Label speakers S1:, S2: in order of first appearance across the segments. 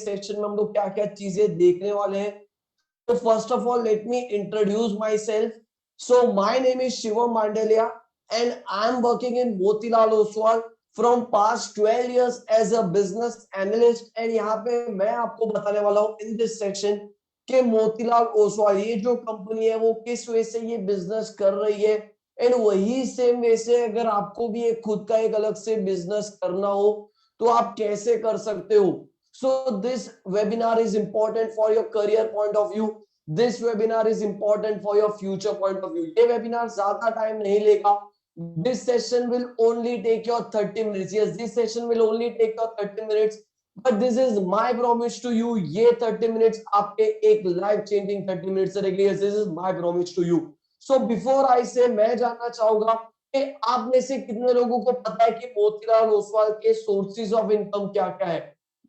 S1: Session में हम लोग क्या क्या चीजें देखने वाले हैं। तो first of all let me introduce myself. So my name is Shivam Mandalia and I am working in Motilal Oswal from past 12 years as a business analyst. And यहाँ पे मैं आपको बताने वाला हूँ इन दिस सेक्शन कि मोतीलाल ओसवाल ये जो कंपनी है वो किस वे से ये बिजनेस कर रही है। एंड वही सेम वे से अगर आपको भी एक खुद का एक अलग से बिजनेस करना हो तो आप कैसे कर सकते हो। So this webinar is important for your career point of view. This webinar is important for your future point of view. ये webinar ज्यादा टाइम नहीं लेगा. This session will only take your 30 minutes. Yes, this session will only take your 30 minutes. But this is my promise to you. ये 30 minutes आपके एक life changing 30 minutes रहेंगे. Yes, this is my promise to you. So before I say, मैं जानना चाहूंगा कि आप में से कितने लोगों को पता है कि मोतीलाल ओसवाल के सोर्सेज ऑफ इनकम क्या क्या है।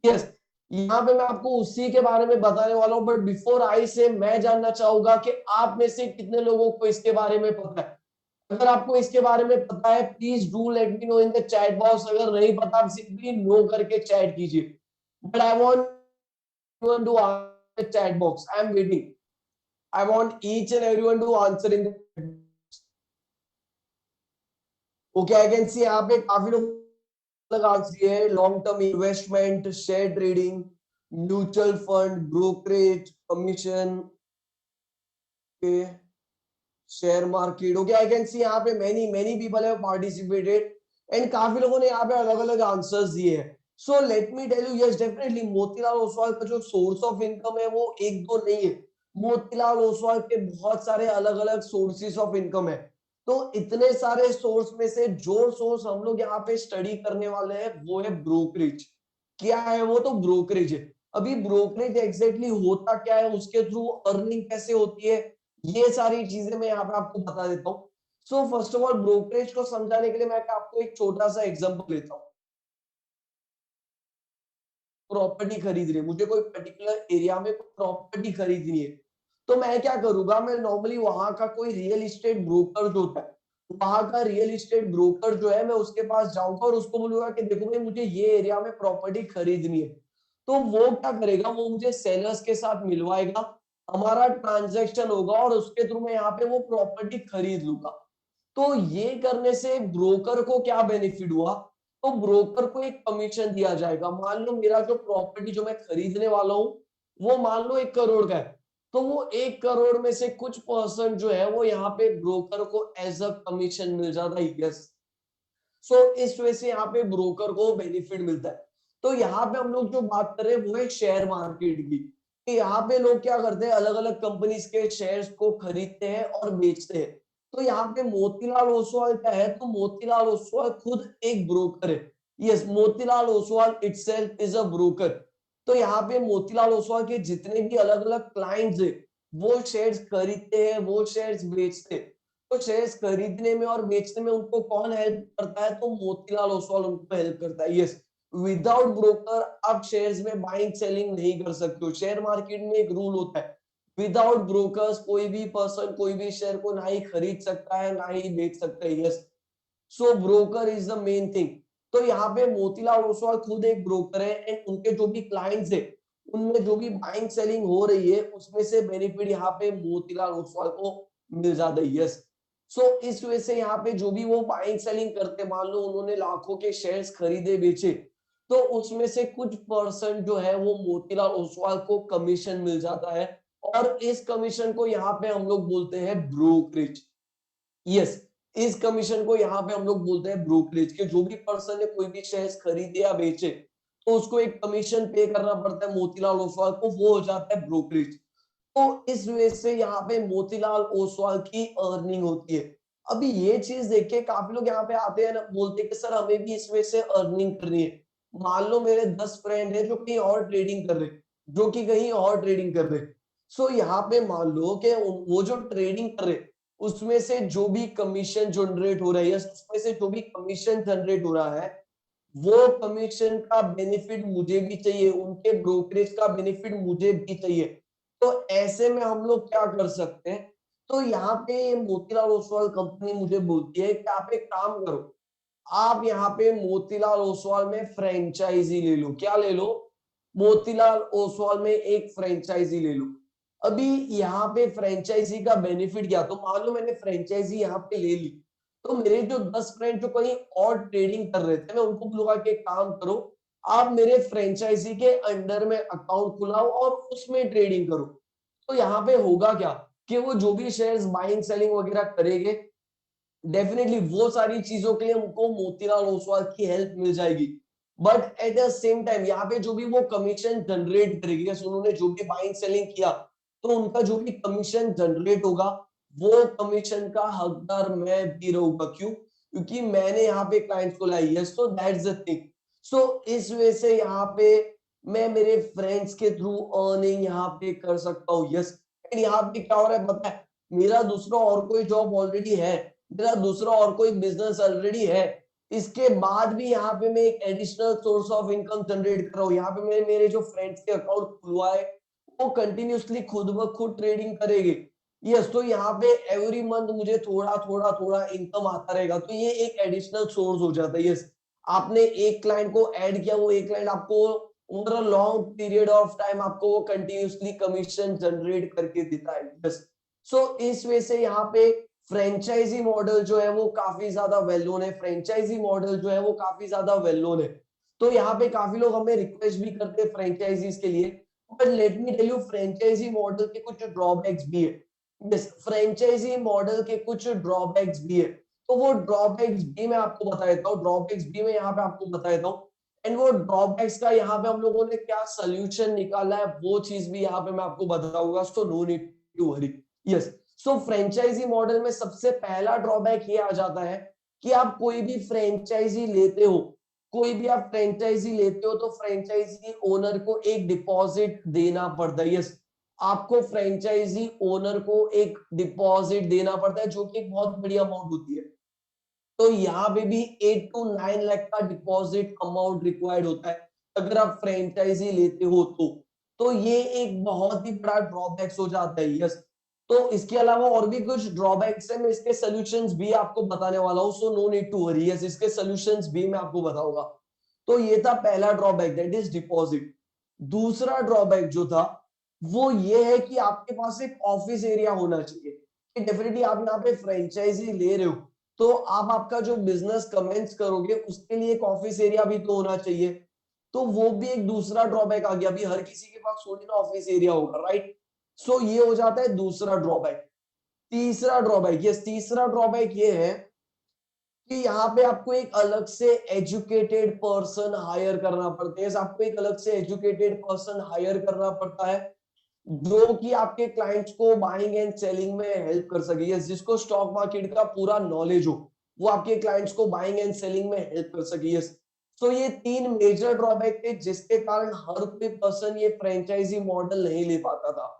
S1: यस, यहाँ पे मैं आपको उसी के बारे में बताने वाला हूँ। बट बिफोर आई से मैं जानना चाहूंगा कि आप में से कितने लोगों को इसके बारे में पता है। अगर आपको इसके बारे में पता है please do let me know in the chat box. अगर नहीं पता आप सिंपली नो करके चैट कीजिए। But I want to answer chat box. I am waiting. I want each and everyone to answer in the okay. I can see यहाँ पे काफी लोग है। Long term investment, share trading, mutual fund, brokerage, commission, share market. Okay, I can see यहाँ पे many many people have participated and काफी लोगों ने यहाँ पे अलग अलग आंसर्स दिए हैं। So let me tell you, yes definitely Motilal Oswal का जो सोर्स ऑफ इनकम है वो एक दो नहीं है। मोतीलाल ओसवाल के बहुत सारे अलग अलग सोर्सेस ऑफ इनकम है। तो इतने सारे सोर्स में से जो सोर्स हम लोग यहाँ पे स्टडी करने वाले हैं वो है ब्रोकरेज। क्या है वो? तो ब्रोकरेज है। अभी ब्रोकरेज एग्जैक्टली होता क्या है, उसके थ्रू अर्निंग कैसे होती है, ये सारी चीजें मैं यहाँ पे आपको बता देता हूँ। So first of all brokerage को समझाने के लिए मैं आपको एक छोटा सा एग्जांपल लेता हूँ। प्रॉपर्टी खरीद रही है, मुझे कोई पर्टिकुलर एरिया में प्रॉपर्टी खरीदनी है, तो मैं क्या करूंगा, मैं नॉर्मली वहां का कोई रियल एस्टेट ब्रोकर जो होता है, वहां का रियल एस्टेट ब्रोकर जो है, मैं उसके पास जाऊंगा और उसको बोलूंगा कि देखो भाई मुझे ये एरिया में प्रॉपर्टी खरीदनी है। तो वो क्या करेगा, वो मुझे सेलर्स के साथ मिलवाएगा, हमारा ट्रांजैक्शन होगा और उसके थ्रू मैं यहाँ पे वो प्रॉपर्टी खरीद लूंगा। तो ये करने से ब्रोकर को क्या बेनिफिट हुआ, तो ब्रोकर को एक कमीशन दिया जाएगा। मान लो मेरा जो प्रॉपर्टी जो मैं खरीदने वाला हूँ वो मान लो 1 करोड़ का है, तो वो 1 करोड़ में से कुछ परसेंट जो है वो यहाँ पे ब्रोकर को एज अ कमीशन मिल जाता है। यस, सो इस वजह से यहाँ पे ब्रोकर को बेनिफिट मिलता है। तो यहाँ पे हम लोग जो बात कर रहे हैं वो है शेयर मार्केट की, कि यहाँ पे लोग क्या करते हैं, अलग अलग कंपनीज के शेयर्स को खरीदते हैं और बेचते हैं। तो यहाँ पे मोतीलाल ओसवाल क्या है, तो मोतीलाल ओसवाल खुद एक ब्रोकर है। Yes, Motilal Oswal itself is a broker. तो यहाँ पे मोतीलाल ओसवाल के जितने भी अलग अलग क्लाइंट्स है वो शेयर्स खरीदते हैं, वो शेयर्स बेचते हैं। तो शेयर्स खरीदने में और बेचने में उनको कौन हेल्प करता है, तो मोतीलाल ओसवाल उनको हेल्प करता है। यस, विदाउट ब्रोकर आप शेयर्स में बाइंग सेलिंग नहीं कर सकते हो। शेयर मार्केट में एक रूल होता है, विदाउट ब्रोकर्स कोई भी पर्सन कोई भी शेयर को ना ही खरीद सकता है ना ही बेच सकता है। Yes, so broker is the main thing. तो यहाँ पे मोतीलाल ओसवाल खुद एक ब्रोकर है एंड उनके जो भी क्लाइंट्स है उनमें जो भी बाइंग सेलिंग हो रही है उसमें से बेनिफिट यहाँ पे मोतीलाल ओसवाल को मिल जाता है। यस, सो इस वजह से यहाँ पे जो भी वो बाइंग सेलिंग करते, मान लो उन्होंने लाखों के शेयर्स खरीदे बेचे, तो उसमें से कुछ परसेंट जो है वो मोतीलाल ओसवाल को कमीशन मिल जाता है और इस कमीशन को यहाँ पे हम लोग बोलते हैं ब्रोकरेज। यस, इस कमीशन को यहाँ पे हम लोग बोलते हैं ब्रोकरेज, के जो भी पर्सन ने कोई भी शेयर्स खरीदे या बेचे तो उसको एक कमीशन पे करना पड़ता है मोतीलाल ओसवाल को, वो हो जाता है ब्रोकरेज। तो इस वजह से यहाँ पे मोतीलाल ओसवाल की अर्निंग होती है। अभी ये चीज देख के काफी लोग यहाँ पे आते हैं ना, बोलते हैं कि सर हमें भी इस वजह से अर्निंग करनी है। मान लो मेरे 10 फ्रेंड है जो कहीं और ट्रेडिंग कर रहे, जो कि कहीं और ट्रेडिंग कर रहे, सो यहाँ पे मान लो कि वो जो ट्रेडिंग कर रहे उसमें से जो भी कमीशन जनरेट हो रहा है या उसमें से जो भी कमीशन जनरेट हो रहा है वो कमीशन का बेनिफिट मुझे भी चाहिए, उनके ब्रोकरेज का बेनिफिट मुझे भी चाहिए। तो ऐसे में हम लोग क्या कर सकते हैं, तो यहाँ पे मोतीलाल ओसवाल कंपनी मुझे बोलती है कि आप एक काम करो, आप यहाँ पे मोतीलाल ओसवाल में फ्रेंचाइजी ले लो। क्या ले लो? मोतीलाल ओसवाल में एक फ्रेंचाइजी ले लो। अभी यहाँ पे फ्रेंचाइजी का बेनिफिट क्या, तो मान लो मैंने फ्रेंचाइजी यहाँ पे ले ली, तो मेरे जो 10 फ्रेंड जो कहीं और ट्रेडिंग कर रहे थे, मैं उनको बोलूंगा कि काम करो, आप मेरे फ्रेंचाइजी के अंडर में अकाउंट खुलाओ और उसमें ट्रेडिंग करो। तो यहाँ पे होगा क्या कि वो जो भी शेयर्स बाइंग सेलिंग वगैरह करेंगे, डेफिनेटली वो सारी चीजों के लिए उनको मोतीलाल ओसवाल की हेल्प मिल जाएगी। But at the same time यहाँ पे जो भी वो कमीशन जनरेट करेगी, उन्होंने जो भी बाइंग सेलिंग किया, तो उनका जो भी कमीशन जनरेट होगा, वो कमीशन का हकदार मैं भी रहूंगा। क्यों? क्योंकि मैंने यहाँ पे क्लाइंट्स को लाई है। So that's the thing. So इस वजह से यहाँ पे मैं मेरे फ्रेंड्स के थ्रू अर्निंग यहाँ पे कर सकता हूँ। यस, यहाँ पे क्या हो रहा है पता है, मेरा दूसरा और कोई जॉब ऑलरेडी है, मेरा दूसरा और कोई बिजनेस ऑलरेडी है, इसके बाद भी यहाँ पे मैं एक additional source of income generate कर रहा हूँ। यहाँ पे मैं मेरे जो फ्रेंड्स के अकाउंट खुलवाए, वो कंटिन्यूसली खुद ब खुद ट्रेडिंग करेंगे। यस, तो यहाँ पे एवरी मंथ मुझे थोड़ा थोड़ा थोड़ा इनकम आता रहेगा, तो ये एक एडिशनल सोर्स हो जाता है। यस, आपने एक क्लाइंट को ऐड किया, वो एक क्लाइंट आपको over a long period of time आपको वो कंटिन्यूसली कमीशन जनरेट करके देता है। यस, सो इस वजह से यहाँ पे फ्रेंचाइजी मॉडल जो है वो काफी ज्यादा वेल नोन है, फ्रेंचाइजी मॉडल जो है वो काफी ज्यादा वेल नोन है। तो यहाँ पे काफी लोग हमें रिक्वेस्ट भी करते हैं फ्रेंचाइजीज के लिए, but let me tell you franchise model के कुछ ड्रॉबैक्स भी है। यस, फ्रेंचाइजी मॉडल के कुछ ड्रॉबैक्स भी है, तो वो ड्रॉबैक्स भी मैं आपको बता देता हूँ, ड्रॉबैक्स भी मैं यहाँ पे आपको बता देता हूँ। एंड वो ड्रॉबैक्स का यहाँ पे हम लोगों ने क्या सोल्यूशन निकाला है, वो चीज भी यहाँ पे मैं आपको बताऊंगा। So no need to worry. Yes, so franchise model में सबसे पहला ड्रॉबैक ये आ जाता है कि आप कोई भी फ्रेंचाइजी लेते हो, कोई भी आप फ्रेंचाइजी लेते हो, तो फ्रेंचाइजी ओनर को एक डिपॉजिट देना पड़ता है। यस, आपको फ्रेंचाइजी ओनर को एक डिपॉजिट देना पड़ता है, जो कि एक बहुत बड़ी अमाउंट होती है। तो यहाँ पे भी 8 to 9 लाख का डिपॉजिट अमाउंट रिक्वायर्ड होता है अगर आप फ्रेंचाइजी लेते हो तो ये एक बहुत ही बड़ा ड्रॉबैक्स हो जाता है। यस, तो इसके अलावा और भी कुछ ड्रॉबैक्स है, मैं इसके सॉल्यूशंस भी आपको बताने वाला हूँ। So no need to worry. Yes, इसके सॉल्यूशंस भी मैं आपको बताऊंगा। तो ये था पहला ड्रॉबैक, दैट इज डिपॉजिट। दूसरा ड्रॉबैक जो था वो ये है कि आपके पास एक ऑफिस एरिया होना चाहिए। डेफिनेटली आप यहाँ पे फ्रेंचाइजी ले रहे हो, तो आप आपका जो बिजनेस कमेंस करोगे उसके लिए एक ऑफिस एरिया भी तो होना चाहिए। तो वो भी एक दूसरा ड्रॉबैक आ गया, अभी हर किसी के पास थोड़ी ना ऑफिस एरिया होगा, राइट? सो ये हो जाता है दूसरा ड्रॉबैक। तीसरा ड्रॉबैक, यस, तीसरा ड्रॉबैक ये है कि यहाँ पे आपको एक अलग से एजुकेटेड पर्सन हायर करना पड़ता है। yes, आपको एक अलग से एजुकेटेड पर्सन हायर करना पड़ता है, जो कि आपके क्लाइंट्स को बाइंग एंड सेलिंग में हेल्प कर सके। यस, जिसको स्टॉक मार्केट का पूरा नॉलेज हो, वो आपके क्लाइंट्स को बाइंग एंड सेलिंग में हेल्प कर सके। यस, तो ये तीन मेजर ड्रॉबैक थे जिसके कारण हर कोई पर्सन ये फ्रेंचाइजी मॉडल नहीं ले पाता था।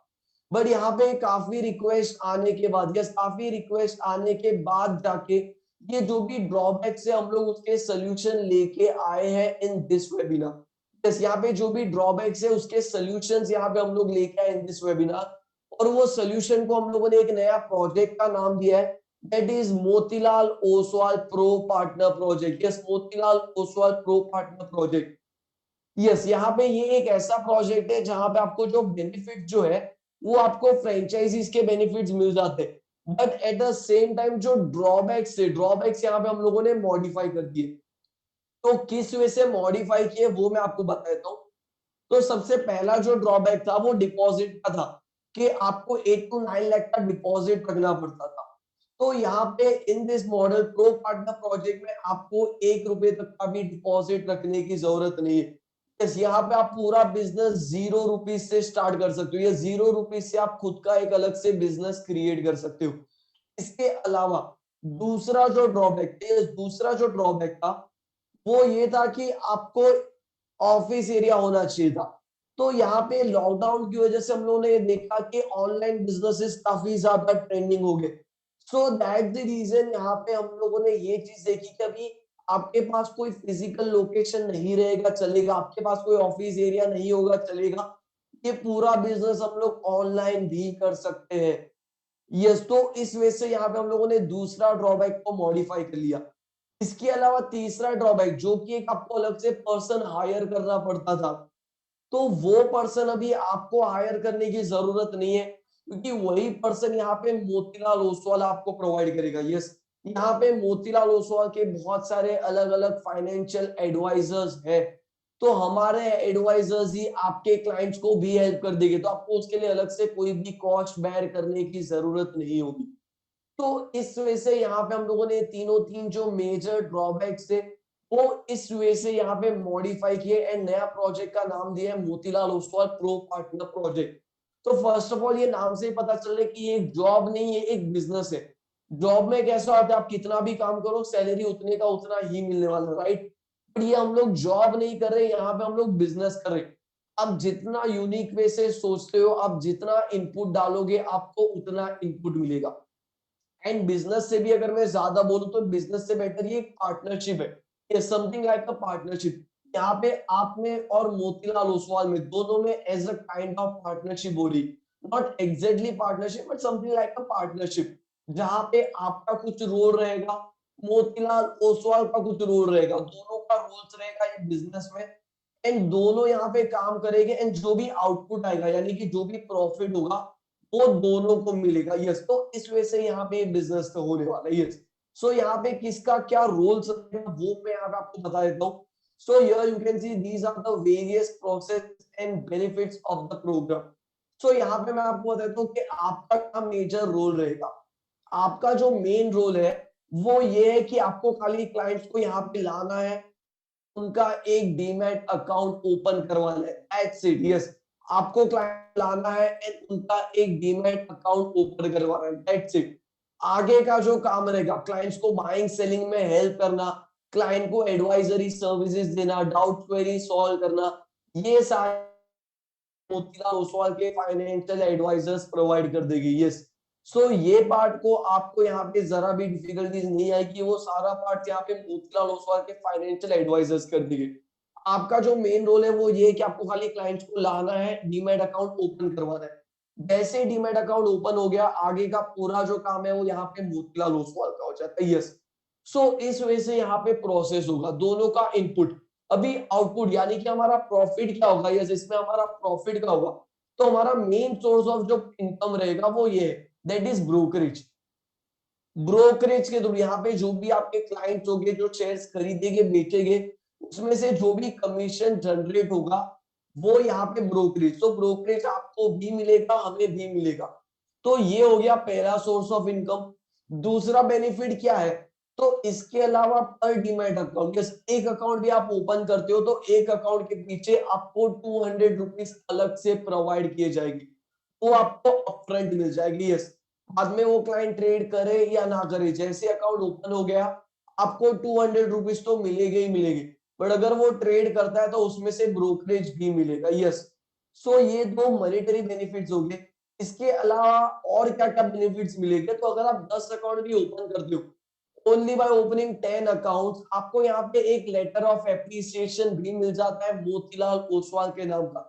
S1: बट यहाँ पे काफी रिक्वेस्ट आने के बाद, यस, काफी रिक्वेस्ट आने के बाद जाके ये जो भी ड्रॉबैक्स है हम लोग उसके सोल्यूशन लेके आए हैं इन दिस वेबिनार। यस, यहाँ पे जो भी ड्रॉबैक्स है उसके सोल्यूशंस यहाँ पे हम लोग लेके आए इन दिस वेबिनार, और वो सोल्यूशन को हम लोगों ने एक नया प्रोजेक्ट का नाम दिया है, that is Motilal Oswal pro partner project. Yes, Motilal Oswal pro partner project. Yes, यहाँ पे ये एक ऐसा प्रोजेक्ट है जहां पे आपको जो बेनिफिट जो है वो आपको फ्रेंचाइजीज के बेनिफिट्स मिल जाते हैं, but at the same time जो ड्रॉबैक्स है, ड्रॉबैक्स यहाँ पे हम लोगों ने मॉडिफाई कर दिए। तो किस वजह से मॉडिफाई किए वो मैं आपको बता देता हूँ। तो सबसे पहला जो ड्रॉबैक था वो डिपॉजिट का था, कि आपको 8 to 9 लाख का डिपॉजिट रखना पड़ता था। तो यहाँ पे in this model pro partner project में आपको 1 रुपए तक का भी डिपॉजिट रखने की जरूरत नहीं है। यस, यहाँ पे आप पूरा बिजनेस 0 रुपीज से स्टार्ट कर सकते हो, या 0 रुपीज से आप खुद का एक अलग से बिजनेस क्रिएट कर सकते हो। इसके अलावा दूसरा जो ड्रॉबैक था, दूसरा जो ड्रॉबैक था वो ये था कि आपको ऑफिस एरिया होना चाहिए था। तो यहाँ पे लॉकडाउन की वजह से हम लोगों ने देखा कि ऑनलाइन बिजनेसेस काफी ज्यादा ट्रेंडिंग हो गए। सो दैट द रीजन यहाँ पे हम लोगों ने ये चीज देखी कि अभी आपके पास कोई फिजिकल लोकेशन नहीं रहेगा चलेगा, आपके पास कोई ऑफिस एरिया नहीं होगा चलेगा, ये पूरा बिजनेस हम लोग ऑनलाइन भी कर सकते हैं। यस, तो इस वजह से यहाँ पे हम लोगों ने दूसरा ड्रॉबैक को मॉडिफाई कर लिया। इसके अलावा तीसरा ड्रॉबैक जो कि एक आपको अलग से पर्सन हायर करना पड़ता था, तो वो पर्सन अभी आपको हायर करने की जरूरत नहीं है, क्योंकि वही पर्सन यहाँ पे मोतीलाल ओसवाल आपको प्रोवाइड करेगा। यस, यहाँ पे मोतीलाल ओसवाल के बहुत सारे अलग अलग फाइनेंशियल एडवाइजर्स है, तो हमारे एडवाइजर्स ही आपके क्लाइंट्स को भी हेल्प कर देंगे, तो आपको उसके लिए अलग से कोई भी कॉस्ट बेयर करने की जरूरत नहीं होगी। तो इस वजह से यहाँ पे हम लोगों ने तीनों तीन जो मेजर ड्रॉबैक्स थे वो इस वजह से यहाँ पे मॉडिफाई किए एंड नया प्रोजेक्ट का नाम दिया है Motilal Oswal pro partner project. तो फर्स्ट ऑफ ऑल ये नाम से ही पता चल रहा है कि ये एक जॉब नहीं है, एक बिजनेस है। जॉब में कैसा होता है, आप कितना भी काम करो सैलरी उतने का उतना ही मिलने वाला, राइट। बट ये हम लोग जॉब नहीं कर रहे, यहाँ पे हम लोग बिजनेस कर रहे हैं। आप जितना यूनिक वे से सोचते हो, आप जितना इनपुट डालोगे आपको उतना इनपुट मिलेगा। एंड बिजनेस से भी अगर मैं ज्यादा बोलूं तो बिजनेस से बेटर ये एक पार्टनरशिप है, ये समथिंग लाइक अ पार्टनरशिप। यहाँ पे आप में और मोतीलाल ओसवाल में दोनों में as a kind of partnership हो रही, not exactly partnership but something like a partnership, जहां पे आपका कुछ रोल रहेगा, मोतीलाल ओसवाल का कुछ रोल रहेगा, दोनों का रोल्स रहेगा ये बिजनेस में। एंड दोनों यहाँ पे काम करेंगे एंड जो भी आउटपुट आएगा यानी कि जो भी प्रॉफिट होगा वो दोनों को मिलेगा। यस, तो इस वजह से यहाँ पे बिजनेस तो होने वाला है। यस, सो यहाँ पे किसका क्या रोल्स रहेगा वो मैं यहाँ पे आपको बता देता हूँ। So here you can see these are the various process and benefits of the program. So यहाँ पे मैं आपको बताता हूँ कि आपका क्या मेजर रोल रहेगा। आपका जो मेन रोल है वो ये है कि आपको खाली क्लाइंट्स को यहाँ पे लाना है, उनका एक डीमैट अकाउंट ओपन करवाना है, दैट्स इट। यस, आपको क्लाइंट लाना है एंड उनका एक डीमैट अकाउंट ओपन करवाना है, दैट्स इट। आगे का जो काम रहेगा क्लाइंट्स को बाइंग सेलिंग में हेल्प करना, क्लाइंट को एडवाइजरी सर्विसेज देना, डाउट क्वेरी सॉल्व करना, ये सारे मोतीलाल ओसवाल के फाइनेंशियल एडवाइजर्स प्रोवाइड कर देगी। यस, सो ये पार्ट को आपको यहाँ पे जरा भी डिफिकल्टीज नहीं आएगी, वो सारा पार्ट यहाँ पे मोतीलाल ओसवाल के फाइनेंशियल एडवाइजर्स कर देंगे। आपका जो मेन रोल है वो ये है कि आपको खाली क्लाइंट्स को लाना है, डीमैट अकाउंट ओपन करवाना है। जैसे डीमैट अकाउंट ओपन हो गया आगे का पूरा जो काम है वो यहाँ पे मोतीलाल ओसवाल का हो जाता है। यस, सो इस वजह से यहाँ पे प्रोसेस होगा दोनों का इनपुट। अभी आउटपुट यानी कि हमारा प्रॉफिट क्या होगा, यस इसमें हमारा प्रॉफिट का होगा। तो हमारा मेन सोर्स ऑफ जो इनकम रहेगा वो ये है, दैट इज ब्रोकरेज। ब्रोकरेज के थ्रू यहाँ पे जो भी आपके क्लाइंट्स होंगे जो शेयर्स खरीदेंगे बेचेंगे, उसमें से जो भी कमीशन जनरेट होगा वो यहाँ पे ब्रोकरेज, तो ब्रोकरेज आपको भी मिलेगा हमें भी मिलेगा। तो ये हो गया पहला सोर्स ऑफ इनकम। दूसरा बेनिफिट क्या है, तो इसके अलावा पर डीमैट अकाउंट, एक अकाउंट भी आप ओपन करते हो तो एक अकाउंट के पीछे आपको 200 रुपीज अलग से प्रोवाइड किए जाएगी, वो आपको अपफ्रंट मिल जाएगी। यस, बाद में वो क्लाइंट ट्रेड करे या ना करे, जैसे अकाउंट ओपन हो गया आपको 200 रुपीज तो मिलेगी ही मिलेगी, बट अगर वो ट्रेड करता है तो उसमें से ब्रोकरेज भी मिलेगा। यस, सो ये दो मॉनेटरी बेनिफिट्स हो गए। इसके अलावा और क्या क्या बेनिफिट्स मिलेंगे, तो अगर आप 10 अकाउंट भी ओपन करते हो, ओनली बाय ओपनिंग 10 अकाउंट्स आपको यहाँ पे एक लेटर ऑफ एप्रिसिएशन भी मिल जाता है मोतीलाल ओसवाल के नाम का।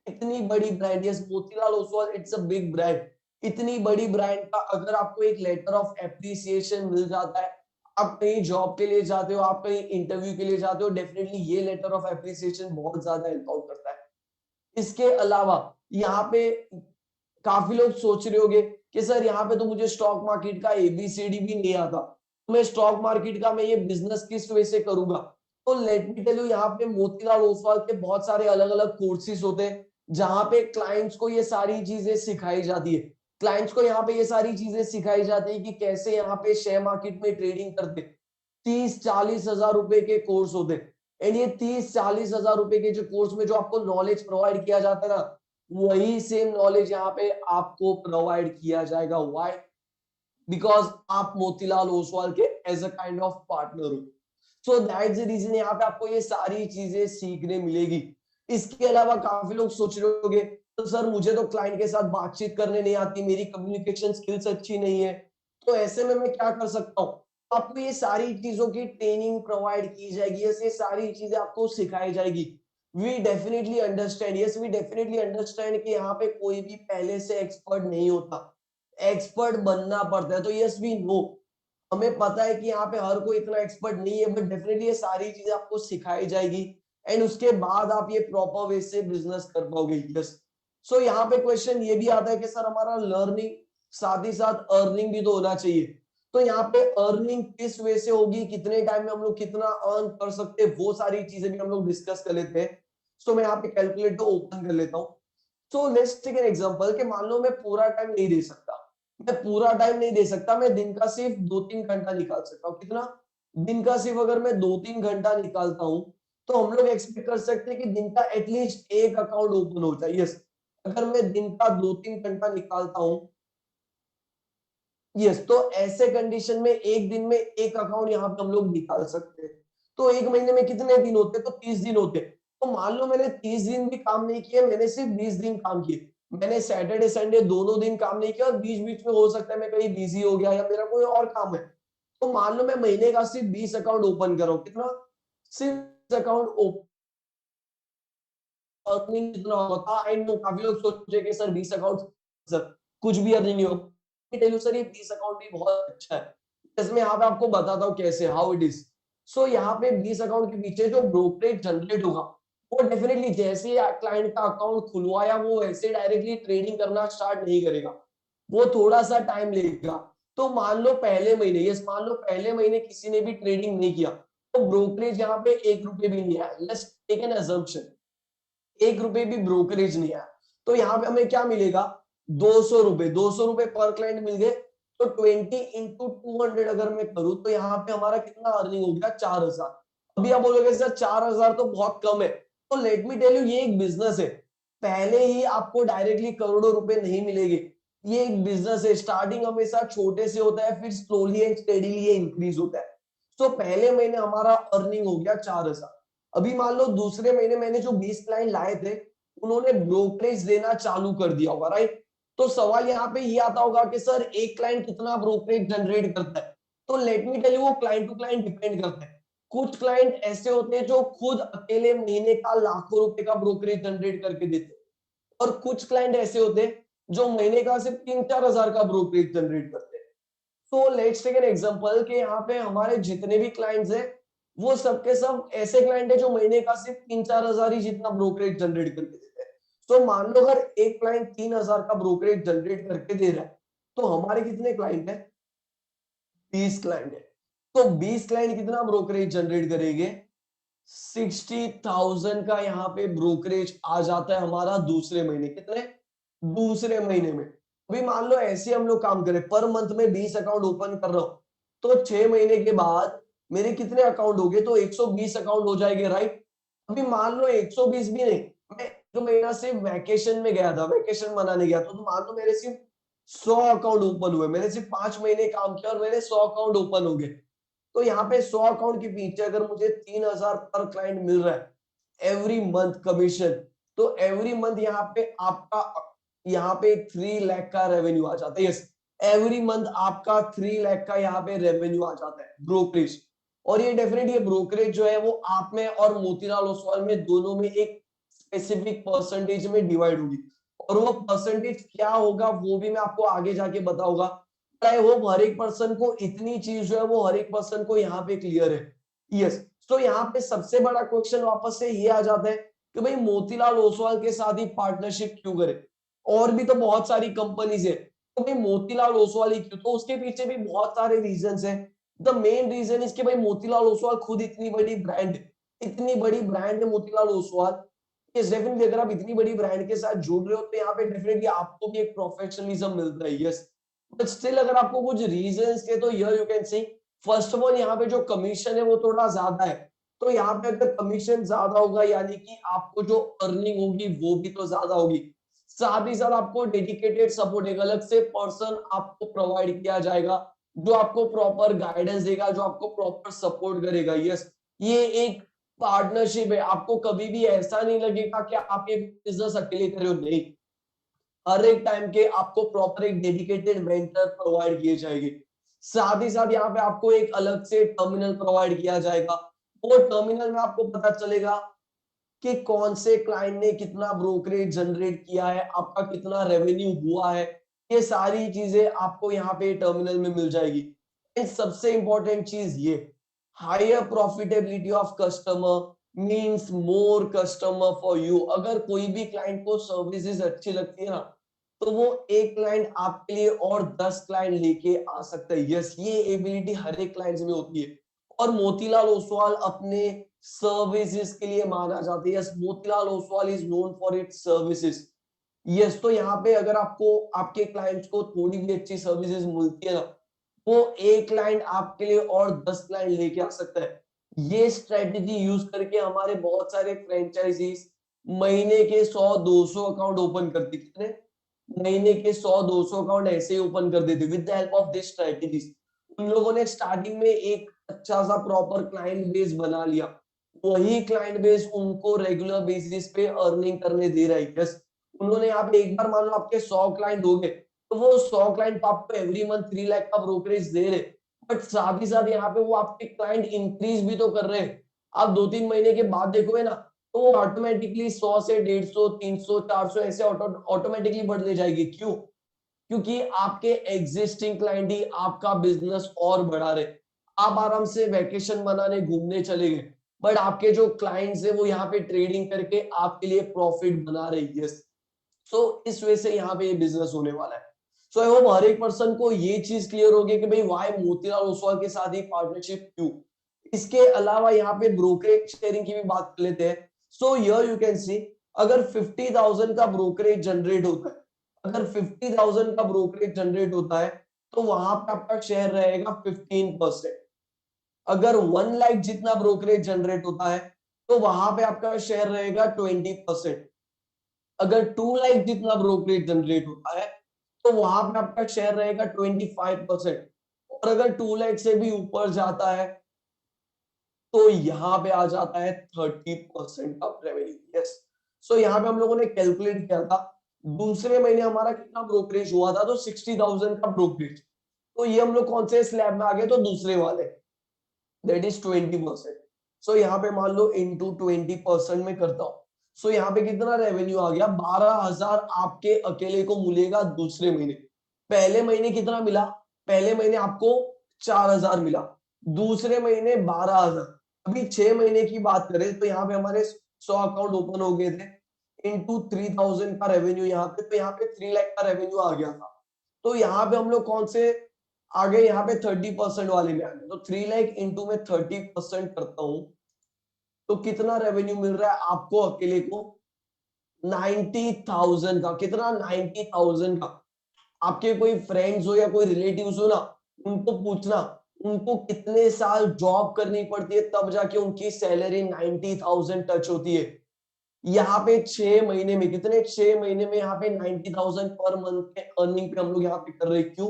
S1: इतनी बड़ी brand, yes Motilal Oswal it's a big brand, इतनी बड़ी ब्रांड का अगर आपको एक लेटर ऑफ एप्रिसिएशन मिल जाता है, आप कहीं जॉब के लिए जाते हो, आप कहीं इंटरव्यू के लिए जाते हो, डेफिनेटली ये लेटर ऑफ एप्रिसिएशन बहुत ज्यादा हेल्प आउट करता है। इसके अलावा यहाँ पे काफी लोग सोच रहे होंगे कि सर यहाँ पे तो मुझे स्टॉक मार्केट का एबीसीडी भी नहीं आता, तो मैं स्टॉक मार्केट का मैं ये बिजनेस किस वे से करूंगा। तो लेट मी टेल यू, यहाँ पे मोतीलाल ओसवाल के बहुत सारे अलग अलग कोर्सेज होते हैं जहां पे क्लाइंट्स को ये सारी चीजें सिखाई जाती है। क्लाइंट्स को यहाँ पे ये सारी चीजें सिखाई जाती है कि कैसे यहाँ पे शेयर मार्केट में ट्रेडिंग करते। 30-40 हजार रुपए के कोर्स होते हैं एंड ये 30-40 हजार रुपए के जो कोर्स में जो आपको नॉलेज प्रोवाइड किया जाता है ना, वही सेम नॉलेज यहाँ पे आपको प्रोवाइड किया जाएगा। व्हाई? बिकॉज आप मोतीलाल ओसवाल के as a kind of partner हो। सो दैट्स द रीजन यहाँ पे आपको ये सारी चीजें सीखने मिलेगी। इसके अलावा काफी लोग सोच रहे होंगे तो सर मुझे तो क्लाइंट के साथ बातचीत करने नहीं आती, मेरी कम्युनिकेशन स्किल्स अच्छी नहीं है, तो ऐसे में मैं क्या कर सकता हूँ। आपको ये सारी चीजों की ट्रेनिंग प्रोवाइड की जाएगी, ये सारी चीजें आपको सिखाई जाएगी। We definitely understand, yes we definitely understand कि यहाँ पे कोई भी पहले से एक्सपर्ट नहीं होता, एक्सपर्ट बनना पड़ता है। तो यस वी नो, हमें पता है कि यहाँ पे हर कोई इतना एक्सपर्ट नहीं है, बट डेफिनेटली ये सारी चीजें आपको सिखाई जाएगी। एंड उसके बाद आप ये प्रॉपर वे से बिजनेस कर पाओगे। यस, सो यहाँ पे क्वेश्चन ये भी आता है कि सर हमारा लर्निंग साथ ही साथ अर्निंग भी तो होना चाहिए। तो यहाँ पे अर्निंग किस वे से होगी, कितने टाइम में हम लोग कितना अर्न कर सकते हैं, वो सारी चीजें भी हम लोग डिस्कस कर लेते हैं। सो मैं यहाँ पे कैलकुलेटर ओपन कर लेता हूँ। So let's take an example कि मान लो मैं पूरा टाइम नहीं दे सकता, मैं पूरा टाइम नहीं दे सकता, मैं दिन का सिर्फ 2-3 घंटा निकाल सकता हूँ। कितना? दिन का सिर्फ अगर मैं 2-3 घंटा निकालता हूँ तो हम लोग एक्सपेक्ट कर सकते हैं कि दिन का एटलीस्ट एक अकाउंट ओपन हो जाए। यस, अगर मैं दिन का 2-3 घंटा निकालता हूँ, यस, तो ऐसे कंडीशन में एक दिन में एक अकाउंट यहाँ पे हम लोग निकाल सकते हैं। तो एक महीने में कितने दिन होते? तो 30 दिन होते। तो मान लो मैंने 30 दिन भी काम नहीं किया, मैंने सिर्फ 20 दिन काम किए, मैंने सैटरडे संडे दोनों दिन काम नहीं किया और बीच बीच में हो सकता है मैं कहीं बिजी हो गया या मेरा कोई और काम है, तो मान लो मैं महीने का सिर्फ 20 अकाउंट ओपन कर रहा हूँ। कितना? सिर्फ अकाउंट ओपन, अर्निंग कितना होगा? आई नो काफी लोग सोचे कि सर 20 अकाउंट सर कुछ भी अर्निंग नहीं होगा। टेल यू सर ये 20 अकाउंट भी बहुत अच्छा है। इसमें यहाँ पे आपको बताता हूँ कैसे, हाउ इट इज। सो यहाँ पे 20 अकाउंट के पीछे जो ब्रोकरेज जनरेट होगा वो डेफिनेटली जैसे ही क्लाइंट का अकाउंट खुलवाया वो वैसे डायरेक्टली ट्रेडिंग करना स्टार्ट नहीं करेगा, वो थोड़ा सा टाइम लेगा। तो मान लो पहले महीने, यस, मान लो पहले महीने किसी ने भी ट्रेडिंग नहीं किया तो ब्रोकरेज यहाँ पे 1 रुपए भी नहीं आया। लेट्स टेक एन अजम्पशन 1 रुपए भी ब्रोकरेज नहीं आया, तो यहाँ पे हमें क्या मिलेगा? 200 रुपए, 200 रुपए पर क्लाइंट मिल गए। तो 20 into 200 अगर मैं करूँ तो यहाँ पे हमारा कितना अर्निंग हो गया? 4000। अभी आप बोलोगे सर 4000 तो बहुत कम है, तो लेट मी टेल यू ये एक बिजनेस है, पहले ही आपको डायरेक्टली करोड़ों रुपए नहीं मिलेंगे। ये एक बिजनेस है, स्टार्टिंग हमेशा छोटे से होता है, फिर स्लोली एंड स्टेडीली ये इंक्रीज होता है। तो पहले महीने हमारा अर्निंग हो गया 4000। अभी मान लो दूसरे महीने मैंने जो 20 क्लाइंट लाए थे उन्होंने ब्रोकरेज देना चालू कर दिया होगा, राइट? तो सवाल यहाँ पे ये आता होगा कि सर एक क्लाइंट कितना ब्रोकरेज जनरेट करता है? तो लेट मी टेल यू वो क्लाइंट टू क्लाइंट डिपेंड करता है। कुछ क्लाइंट ऐसे होते हैं जो खुद अकेले महीने का लाखों रुपए का ब्रोकरेज जनरेट करके देते हैं, और कुछ क्लाइंट ऐसे होते हैं जो महीने का सिर्फ 3-4 हजार का ब्रोकरेज जनरेट करते हैं। तो लेट्स टेक एन एग्जांपल कि यहाँ पे हमारे जितने भी क्लाइंट्स हैं वो सबके सब ऐसे क्लाइंट है जो महीने का सिर्फ 3-4 हजार ही जितना ब्रोकरेज जनरेट करके देते हैं। तो मान लो अगर एक क्लाइंट 3 हजार का ब्रोकरेज जनरेट करके दे रहा है तो हमारे कितने क्लाइंट है? 20 क्लाइंट है। तो 20 क्लाइंट कितना ब्रोकरेज जनरेट करेंगे? 60,000 का यहाँ पे ब्रोकरेज आ जाता है हमारा दूसरे महीने। कितने? दूसरे महीने में। अभी मान लो ऐसे हम लोग काम करें, पर मंथ में 20 अकाउंट ओपन कर रहा हूं तो 6 महीने के बाद मेरे कितने अकाउंट हो गए? तो 120 अकाउंट हो जाएंगे, राइट? अभी मान लो 120 भी नहीं, मैं एक महीना सिर्फ वैकेशन में गया था, वैकेशन मनाने गया तो मान लो मेरे सिर्फ 100 अकाउंट ओपन हुए, मैंने सिर्फ 5 महीने काम किया और मेरे 100 अकाउंट ओपन हो गए। तो यहाँ पे 100 अकाउंट के पीछे अगर मुझे 3000 पर क्लाइंट मिल रहा है एवरी मंथ कमीशन, तो एवरी मंथ यहाँ पे आपका यहाँ पे 3 लाख का रेवेन्यू आ जाता है। यस, एवरी मंथ आपका 3 लाख का यहाँ पे रेवेन्यू आ जाता है ब्रोकरेज। और ये डेफिनेट ये ब्रोकरेज जो है वो आप में और मोतीलाल ओसवाल में दोनों में एक स्पेसिफिक परसेंटेज में डिवाइड होगी, और वो परसेंटेज क्या होगा वो भी मैं आपको आगे जाके बताऊंगा। आई होप हर एक पर्सन को इतनी चीज जो है वो हर एक पर्सन को यहाँ पे क्लियर है। यस, तो यहाँ पे सबसे बड़ा क्वेश्चन वापस से ये आ जाता है कि भाई मोतीलाल ओसवाल के साथ ही पार्टनरशिप क्यों करे? और भी तो बहुत सारी कंपनीज है, तो भाई मोतीलाल ओसवाल ही क्यों? तो उसके पीछे भी बहुत सारे रीजंस हैं। द मेन रीजन इज कि भाई मोतीलाल ओसवाल खुद इतनी बड़ी ब्रांड, इतनी बड़ी ब्रांड है मोतीलाल ओसवाल। यस, डेफिनेटली अगर आप इतनी बड़ी ब्रांड के साथ जुड़ रहे हो तो यहाँ पे डेफिनेटली आपको भी एक प्रोफेशनलिज्म मिलता है। यस, बट स्टिल अगर आपको कुछ रीजंस के, तो here you can C first of all यहाँ पे जो कमीशन है वो थोड़ा ज्यादा है। तो यहाँ पे अगर कमीशन ज्यादा होगा यानी कि आपको जो अर्निंग होगी वो भी तो ज्यादा होगी। साथ ही साथ आपको डेडिकेटेड सपोर्ट, एक अलग से पर्सन आपको प्रोवाइड किया जाएगा जो आपको प्रॉपर गाइडेंस देगा, जो आपको प्रॉपर सपोर्ट करेगा। यस, ये एक पार्टनरशिप है, आपको कभी भी ऐसा नहीं लगेगा कि आप ये बिजनेस अकेले कर रहे हो, नहीं। हर एक टाइम के आपको प्रॉपर एक डेडिकेटेड मेंटर प्रोवाइड किए जाएंगे। साथ ही साथ यहाँ पे आपको एक अलग से टर्मिनल प्रोवाइड किया जाएगा। वो टर्मिनल में आपको पता चलेगा कि कौन से क्लाइंट ने कितना ब्रोकरेज जनरेट किया है, आपका कितना रेवेन्यू हुआ है, ये सारी चीजें आपको यहाँ पे टर्मिनल में मिल जाएगी। सबसे इंपॉर्टेंट चीज ये higher profitability of customer, means more customer for you. अगर कोई भी क्लाइंट को सर्विसेज अच्छी लगती है ना, तो वो एक क्लाइंट आपके लिए और 10 क्लाइंट लेके आ सकता है। यस, ये एबिलिटी हर एक क्लाइंट में होती है। और मोतीलाल ओसवाल अपने सर्विसेज के लिए माना जाता है। Yes, Motilal Oswal is known for its services. Yes, तो यहाँ पे अगर आपको आपके क्लाइंट्स को थोड़ी भी अच्छी सर्विसेज मिलती है ना, वो एक क्लाइंट आपके लिए और 10 क्लाइंट लेके आ सकता है। ये स्ट्रेटेजी यूज करके हमारे बहुत सारे फ्रेंचाइजीज महीने के 100-200 अकाउंट ओपन करती। कितने? महीने के 100-200 अकाउंट ऐसे ही ओपन कर देते with the help of this strategies. उन लोगों ने स्टार्टिंग में एक अच्छा सा प्रॉपर क्लाइंट बेस बना लिया। वही क्लाइंट बेस उनको रेगुलर बेसिस पे अर्निंग करने दे रहा है। यस, उन्होंने यहाँ पे एक बार मान लो आपके 100 क्लाइंट हो गए, तो वो 100 क्लाइंट आपको एवरी मंथ 3 लाख का ब्रोकरेज दे रहे, बट साथ ही साथ यहाँ पे वो आपके क्लाइंट इंक्रीज भी तो कर रहे हैं। आप 2-3 महीने के बाद देखोगे ना, तो वो ऑटोमेटिकली 100 से 150, 300, 400 ऐसे ऑटोमेटिकली बढ़ने जाएगी। क्यों? क्योंकि आपके एग्जिस्टिंग क्लाइंट ही आपका बिजनेस और बढ़ा रहे। आप आराम से वैकेशन मनाने घूमने चले गए, बट आपके जो क्लाइंट्स है वो यहाँ पे ट्रेडिंग करके आपके लिए प्रॉफिट बना रहे। यस, सो इस वजह से यहाँ पे ये बिजनेस होने वाला है। सो आई होप हर एक पर्सन को ये चीज क्लियर होगी कि भाई वाई मोतीलाल ओसवाल के साथ ही पार्टनरशिप क्यों। इसके अलावा यहाँ पे ब्रोकरेज शेयरिंग की भी बात कर लेते हैं। सो हियर यू कैन सी, अगर 50,000 का ब्रोकरेज जनरेट होता है, अगर 50,000 का ब्रोकरेज जनरेट होता है, तो वहां पे आपका शेयर रहेगा 15%। अगर 1 लाख जितना ब्रोकरेज जनरेट होता है, तो वहां पे आपका शेयर रहेगा 20%। अगर 2 लाख जितना ब्रोकरेज जनरेट होता है, तो वहां पे आपका शेयर रहेगा 25%। और अगर 2 लाख से भी ऊपर जाता है, तो यहाँ पे आ जाता है 30% ऑफ रेवेन्यू। यस, सो यहाँ पे हम लोगों ने कैलकुलेट किया था, दूसरे महीने हमारा कितना ब्रोकरेज हुआ था, तो 60,000 का ब्रोकरेज। तो ये हम लोग कौन से स्लैब में आ गए, तो दूसरे वाले, दैट इज 20%। सो यहाँ पे मान लो इंटू 20% में करता हूँ। सो यहाँ पे कितना रेवेन्यू आ गया, 12,000 आपके अकेले को मिलेगा दूसरे महीने। पहले महीने कितना मिला? पहले महीने आपको 4,000 मिला, दूसरे महीने 12,000। अभी 6 महीने की बात करें तो यहाँ पे हमारे 100 अकाउंट ओपन हो गए थे, इंटू 3,000 का रेवेन्यू यहाँ पे, तो यहाँ पे 3 लाख का रेवेन्यू आ गया था। तो यहाँ पे हम लोग कौन से आगे, यहाँ पे 30% वाले में आ गए। तो 3 लाख इंटू में 30% करता हूं, तो कितना रेवेन्यू मिल रहा है आपको अकेले को? 90,000 का। कितना? 90,000 का। आपके कोई फ्रेंड्स हो या कोई रिलेटिव्स हो ना, उनको पूछना उनको कितने साल जॉब करनी पड़ती है तब जाके उनकी सैलरी 90,000 टच होती है। यहाँ पे 6 महीने में कितने? 6 महीने में यहाँ पे 90,000 पर मंथ के अर्निंग पे हम लोग यहाँ पे कर रहे हैं। क्यों?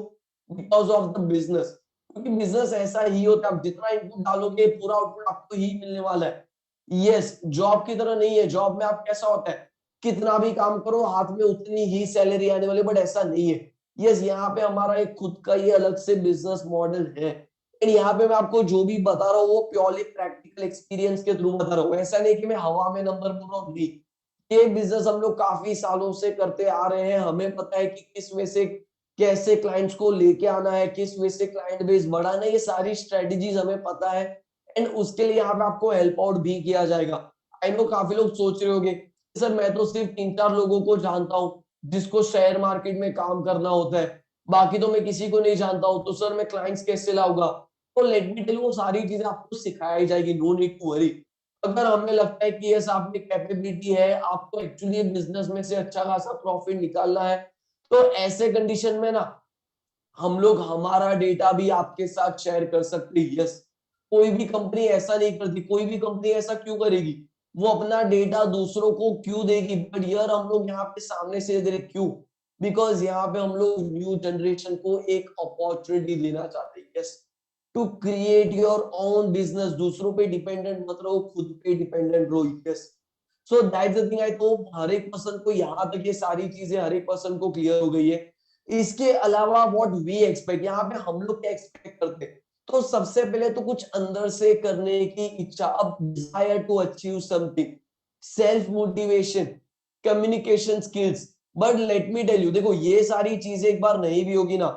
S1: Because of the business. क्योंकि बिजनेस ऐसा ही होता है, आप जितना इनपुट डालोगे पूरा आउटपुट आपको ही मिलने वाला है। यस, जॉब की तरह नहीं है। जॉब में आप कैसा होता है, कितना भी काम करो हाथ में उतनी ही सैलरी आने वाली, बट ऐसा नहीं है। यस, यहाँ पे हमारा एक खुद का ये अलग से बिजनेस मॉडल है। एंड यहाँ पे मैं आपको जो भी बता रहा हूँ वो प्योरली प्रैक्टिकल एक्सपीरियंस के थ्रू बता रहा हूँ। ऐसा नहीं कि मैं हवा में नंबर बोल रहा हूँ, नहीं। ये बिजनेस हम लोग काफी सालों से करते आ रहे हैं। हमें पता है कि किस वे से कैसे क्लाइंट्स को लेके आना है, किस वे से क्लाइंट बेस बढ़ाना है, ये सारी स्ट्रेटेजीज हमें पता है। एंड उसके लिए यहाँ पे आपको हेल्प आउट भी किया जाएगा। आई नो काफी लोग सोच रहे होंगे सर मैं तो सिर्फ 3-4 लोगों को जानता हूँ जिसको शेयर मार्केट में काम करना होता है, बाकी तो मैं किसी को नहीं जानता हूँ, तो सर मैं क्लाइंट्स कैसे लाऊंगा? तो लेट मी टेल यू, वो सारी चीजें आपको सिखाई जाएगी, नो नीड टू वरी। अगर हमें लगता है कि यस आप में कैपेबिलिटी है, आपको एक्चुअली बिजनेस में से अच्छा खासा प्रॉफिट निकालना है, तो ऐसे कंडीशन में ना हम लोग हमारा डेटा भी आपके साथ शेयर कर सकते हैं। यस, कोई भी कंपनी ऐसा नहीं करती। कोई भी कंपनी ऐसा क्यों करेगी? वो अपना डेटा दूसरों को क्यों देगी? बट यार हम लोग यहाँ पे सामने से दे रहे, क्यों? बिकॉज यहाँ पे हम लोग न्यू जनरेशन को एक अपॉर्चुनिटी देना चाहते हैं। Yes, to create your own business. दूसरों पे डिपेंडेंट मत रहो, खुद पे डिपेंडेंट रहो। Yes, so that's the thing. I तो हर एक पर्सन को यहाँ तक ये सारी चीजें हर एक पर्सन को क्लियर हो गई है। इसके अलावा व्हाट वी एक्सपेक्ट, यहाँ पे हम लोग क्या एक्सपेक्ट करते हैं? तो सबसे पहले तो कुछ अंदर से करने की इच्छा, अब desire to achieve something, self motivation, communication skills. But let me tell you, देखो ये सारी चीजें एक बार नहीं भी होगी ना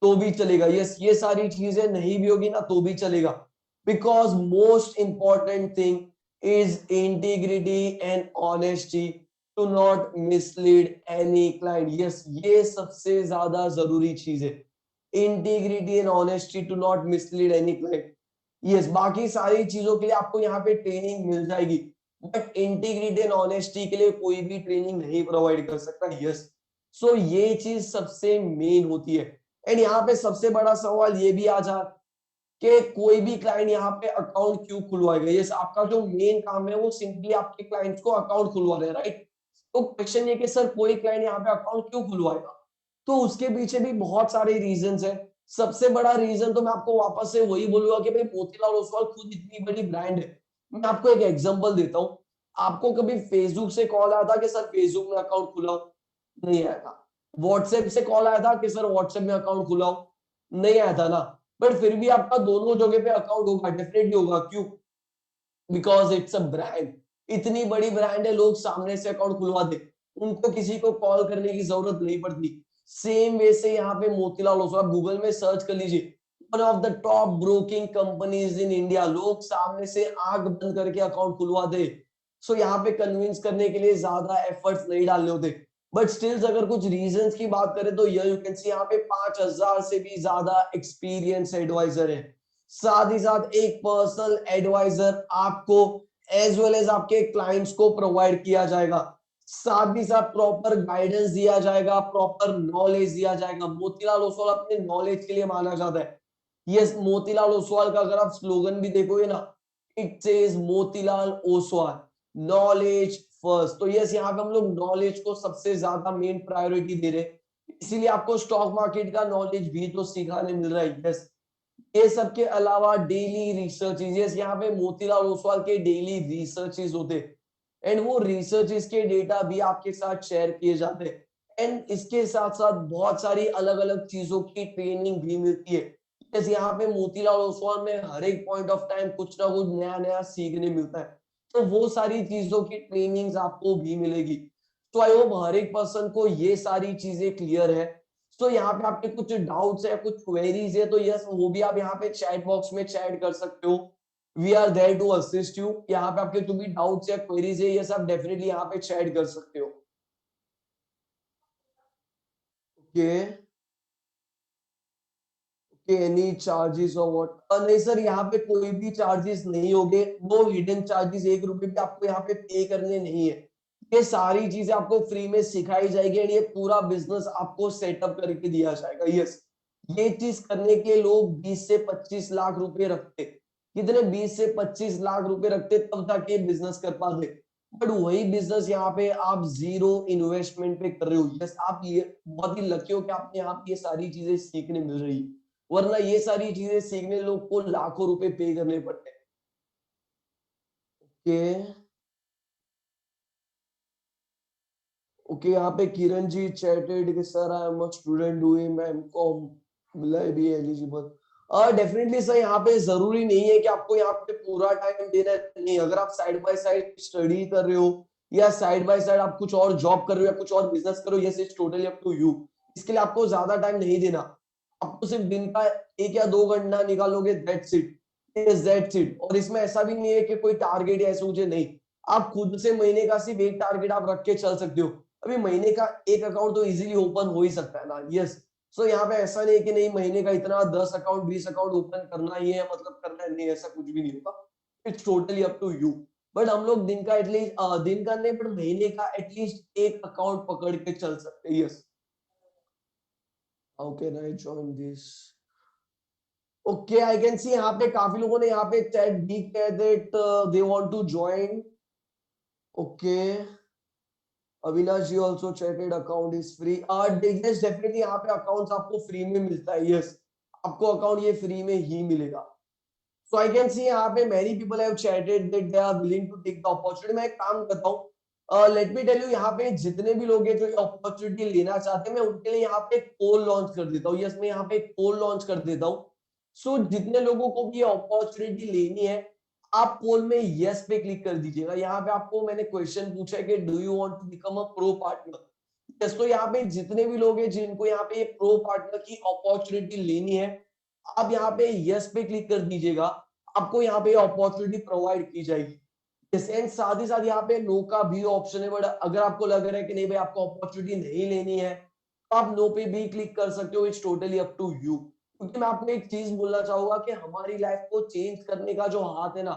S1: तो भी चलेगा। यस, ये सारी चीजें नहीं भी होगी ना तो भी चलेगा, because most important thing is integrity and honesty to not mislead any client. Yes, ये सबसे ज्यादा जरूरी चीज है, integrity and honesty to not mislead any client. Yes, बाकी सारी चीजों के लिए आपको यहाँ पे ट्रेनिंग मिल जाएगी, बट इंटीग्रिटी एंड ऑनेस्टी के लिए कोई भी ट्रेनिंग नहीं प्रोवाइड कर सकता. यस, सो ये चीज सबसे मेन होती है. एंड यहाँ पे सबसे बड़ा सवाल ये भी आ जा कि कोई भी क्लाइंट यहाँ पे अकाउंट क्यों खुलवाएगा. ये आपका जो मेन काम है वो सिंपली आपके क्लाइंट्स को अकाउंट खुलवा रहे हैं, राइट. तो क्वेश्चन ये कि सर कोई क्लाइंट यहाँ पे अकाउंट क्यों खुलवाएगा, तो उसके पीछे भी बहुत सारे रीजंस है. सबसे बड़ा रीजन तो मैं आपको वापस से वही बोलूंगा कि भाई मोतीलाल ओसवाल खुद इतनी बड़ी ब्रांड है. मैं आपको एक एग्जांपल देता हूँ. आपको कभी फेसबुक से कॉल आया था कि सर फेसबुक में अकाउंट खुलाओ? नहीं आया था. व्हाट्सएप से कॉल आया था कि सर व्हाट्सएप में अकाउंट खुलाओ? नहीं आया था ना. बट फिर भी आपका दोनों जगह पे अकाउंट होगा, डेफिनेटली होगा. क्यों? Because it's a brand. इतनी बड़ी ब्रांड है, लोग सामने से अकाउंट खुलवा दे, उनको किसी को कॉल करने की जरूरत नहीं पड़ती. सेम वे से यहाँ पे मोतीलाल ओसवाल, गूगल में सर्च कर लीजिए, one of the top broking companies in India. लोग सामने से आंख बंद करके अकाउंट खुलवा दे. सो यहाँ पे कन्विंस करने के लिए ज्यादा एफर्ट्स नहीं डालने होते. बट स्टिल्स अगर कुछ रीजंस की बात करें तो यू कैन सी यहाँ पे 5,000 से भी ज्यादा एक्सपीरियंस एडवाइजर है. साथ ही साथ एक पर्सनल एडवाइजर आपको एज वेल एज आपके क्लाइंट्स को प्रोवाइड किया जाएगा. साथ ही साथ प्रॉपर गाइडेंस दिया जाएगा, प्रॉपर नॉलेज दिया जाएगा. मोतीलाल ओसवाल अपने नॉलेज के लिए माना जाता है. यस, मोतीलाल ओसवाल का अगर आप स्लोगन भी देखोगे ना, it says Motilal Oswal knowledge first. तो यस, यहाँ पे हम लोग नॉलेज को सबसे ज्यादा मेन प्रायोरिटी दे रहे हैं. इसीलिए आपको स्टॉक मार्केट का नॉलेज भी तो सिखाने मिल रहा है. यस, ये सब के अलावा डेली रिसर्चेस, यहाँ पे मोतीलाल ओसवाल के डेली रिसर्चेस होते, एंड वो रिसर्चेस के डेटा भी आपके साथ शेयर किए जाते हैं. एंड इसके साथ साथ बहुत सारी अलग अलग चीजों की ट्रेनिंग भी मिलती है. जैसे यहाँ पे मोतीलाल ओसवाल में हर एक पॉइंट ऑफ टाइम कुछ ना कुछ नया नया सीखने मिलता है. तो वो सारी चीजों की ट्रेनिंग्स आपको भी मिलेगी. तो आई होप हर एक पर्सन को ये सारी चीजें क्लियर है. तो यहाँ पे आपके कुछ डाउट्स है, कुछ क्वेरीज है, तो यस वो भी आप यहाँ पे चैट बॉक्स में चैट कर सकते हो. We are there to assist you. यहाँ पे आपके जो भी डाउट्स या क्वेरीज है, ये सब डेफिनेटली यहाँ पे चैट कर सकते हो. ओके ओके, एनी चार्जेस और व्हाट? नहीं सर, यहाँ पे कोई भी चार्जेस नहीं होंगे. नो हिडन चार्जेस, 1 रुपए भी आपको यहाँ पे पे करने नहीं है. ये सारी चीजें आपको फ्री में सिखाई जाएगी एंड ये पूरा बिजनेस आपको सेटअप करके दिया जाएगा. यस, ये चीज करने के लोग 20 से 25 लाख रुपए रखते. कितने? 20 से 25 लाख रुपए रखते तब तक ये बिजनेस कर पाते. बट वही बिजनेस यहाँ पे आप जीरो इन्वेस्टमेंट पे कर रहे हो. यस, आप ये बहुत ही लकी हो कि आपने यहाँ पे ये सारी चीजें सीखने मिल रही है. वरना ये सारी चीजें सीखने लोग को लाखों रुपए पे करने पड़ते हैं. ओके ओके, यहाँ पे किरण जी चैटेड कि sir I am a student doing MCom, will I be eligible? Definitely sir, यहाँ पे जरूरी नहीं है कि आपको यहाँ पे पूरा टाइम देना है. नहीं, अगर आप साइड बाय साइड स्टडी कर रहे हो या साइड बाय साइड आप कुछ और जॉब कर रहे हो या कुछ और बिजनेस कर रहे हो, yes it's totally up to you. इसके लिए आपको ज्यादा टाइम नहीं देना. आपको सिर्फ दिन का 1 या 2 घंटा निकालोगे, that's it. Yes that's it. और इसमें ऐसा भी नहीं है कि कोई टारगेट ऐसे मुझे नहीं. आप खुद से महीने का सिर्फ एक टारगेट आप रख के चल सकते हो. अभी महीने का एक अकाउंट तो इजीली ओपन हो ही सकता है ना. यस, सो यहाँ पे ऐसा नहीं कि नहीं महीने का इतना 10 अकाउंट 20 अकाउंट ओपन करना ही है, मतलब करना है, नहीं ऐसा कुछ भी नहीं होगा. It's totally up to you. But हम लोग दिन का एटलीस्ट, दिन का नहीं बट महीने का एटलीस्ट एक अकाउंट पकड़ के चल सकते हैं. Yes, how can I join this? Okay, I can see यहाँ पे काफी लोगों ने यहाँ पे चैट भी किया that they want to join. Okay, Avinash ji also chatted account is free. Yes definitely यहाँ पे अकाउंट्स आपको फ्री में मिलता है. यस, आपको अकाउंट ये फ्री में ही मिलेगा. So I can see यहाँ पे many people have chatted that they are willing to take the opportunity. मैं एक काम करता हूँ, let me tell you, यहाँ पे जितने भी लोग हैं जो ये opportunity लेना चाहते हैं, मैं उनके लिए यहाँ पे एक पोल लॉन्च कर देता हूँ. यस, मैं यहाँ पे एक पोल लॉन्च कर देता हूँ. सो जितने लोगों को भी ये अपॉर्चुनिटी लेनी है, आप पोल में यस पे क्लिक कर दीजिएगा. यहाँ पे आपको मैंने क्वेश्चन पूछा है कि do you want to become a pro partner. Yes, तो यहाँ पे जितने भी लोग हैं जिनको यहाँ पे प्रो पार्टनर की अपॉर्चुनिटी लेनी है, आप यहाँ पे यस पे क्लिक कर दीजिएगा. आपको यहाँ पे अपॉर्चुनिटी प्रोवाइड की जाएगी. एंड साथ ही साथ यहाँ पे नो का भी ऑप्शन है, बट अगर आपको लग रहा है कि नहीं भाई आपको अपॉर्चुनिटी नहीं लेनी है, तो आप नो पे भी क्लिक कर सकते हो। It's totally up to you. क्योंकि मैं आपको एक चीज बोलना चाहूंगा कि हमारी लाइफ को चेंज करने का जो हाथ है ना,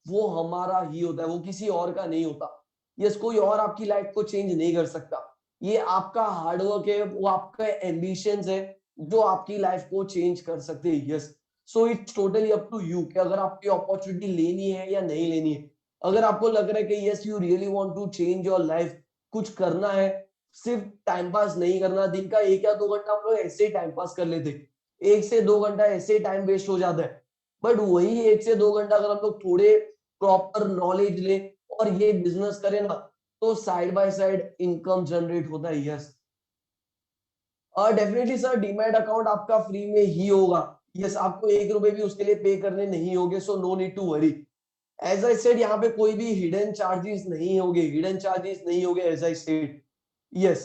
S1: वो हमारा ही होता है, वो किसी और का नहीं होता। यस, कोई और आपकी लाइफ को चेंज नहीं कर सकता। ये आपका हार्डवर्क है, वो आपका एम्बिशंस है जो आपकी लाइफ को चेंज कर सकते हैं। Yes, so it's totally up to you कि अगर आपकी अपॉर्चुनिटी लेनी है या नहीं लेनी है। अगर आपको लग रहा है कि yes you really want to change your life, कुछ करना है, सिर्फ टाइम पास नहीं करना, दिन का 1 या 2 घंटा हम लोग ऐसे ही टाइम पास कर लेते, 1 से 2 घंटा ऐसे ही टाइम वेस्ट हो जाता है। बट वही 1 से 2 घंटा अगर हम लोग थोड़े प्रॉपर नॉलेज ले और ये बिजनेस करें ना, तो side by side income generate होता है। यस, और डेफिनेटली सर डीमैट अकाउंट आपका फ्री में ही होगा। यस, आपको 1 रुपए भी उसके लिए पे करने नहीं होंगे, so no need to worry. As I said, यहाँ पे कोई भी हिडन चार्जेस नहीं होंगे, हिडन चार्जेस नहीं होंगे as I said. Yes,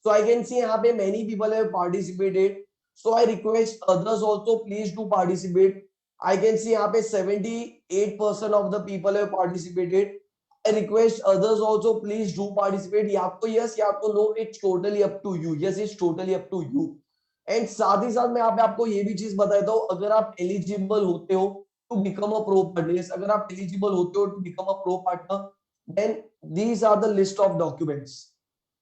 S1: so I can see यहाँ पे many people have participated, so I request others also please to participate. I can see यहाँ पे 78% of the people have participated. I request others also please do participate. ये आपको yes या आपको no, it's totally up to you. Yes, it's totally up to you. And साथ ही साथ मैं यहाँ पे आपको ये भी चीज बता देता हूँ, अगर आप एलिजिबल होते हो to become a pro partner, अगर आप एलिजिबल होते हो to become a pro partner, then these are the list of documents,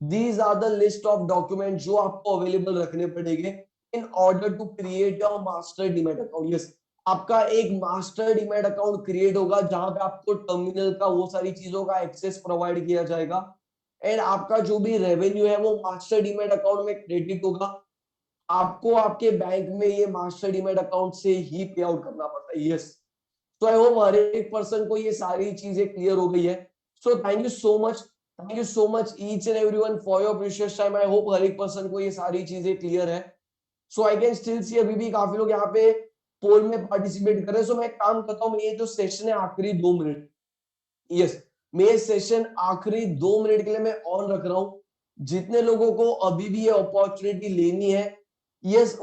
S1: these are the list of document जो आपको अवेलेबल रखने पड़ेंगे in order to create your master demat account. Yes, आपका एक मास्टर डीमैट अकाउंट क्रिएट होगा जहां पे आपको टर्मिनल का वो सारी चीजों का एक्सेस प्रोवाइड किया जाएगा, एंड आपका जो भी रेवेन्यू है वो मास्टर डीमैट अकाउंट में क्रेडिट होगा। आपको आपके बैंक में ये मास्टर डीमैट अकाउंट से ही पे आउट करना पड़ता है। यस, तो आई होप हर एक पर्सन को ये सारी चीजें क्लियर हो गई है। So thank you so much, thank you so much each and everyone for your precious time. I hope हर एक पर्सन को ये सारी चीजें क्लियर है। सो आई कैन स्टिल सी अभी भी काफी लोग यहाँ पे पोल में पार्टिसिपेट कर रहे हैं। सो मैं एक काम करता हूँ, ये जो सेशन है आखिरी 2 मिनट, यस, मैं ये सेशन आखिरी 2 मिनट के लिए मैं ऑन रख रहा हूँ। जितने लोगों को अभी भी ये अपॉर्चुनिटी लेनी है, यस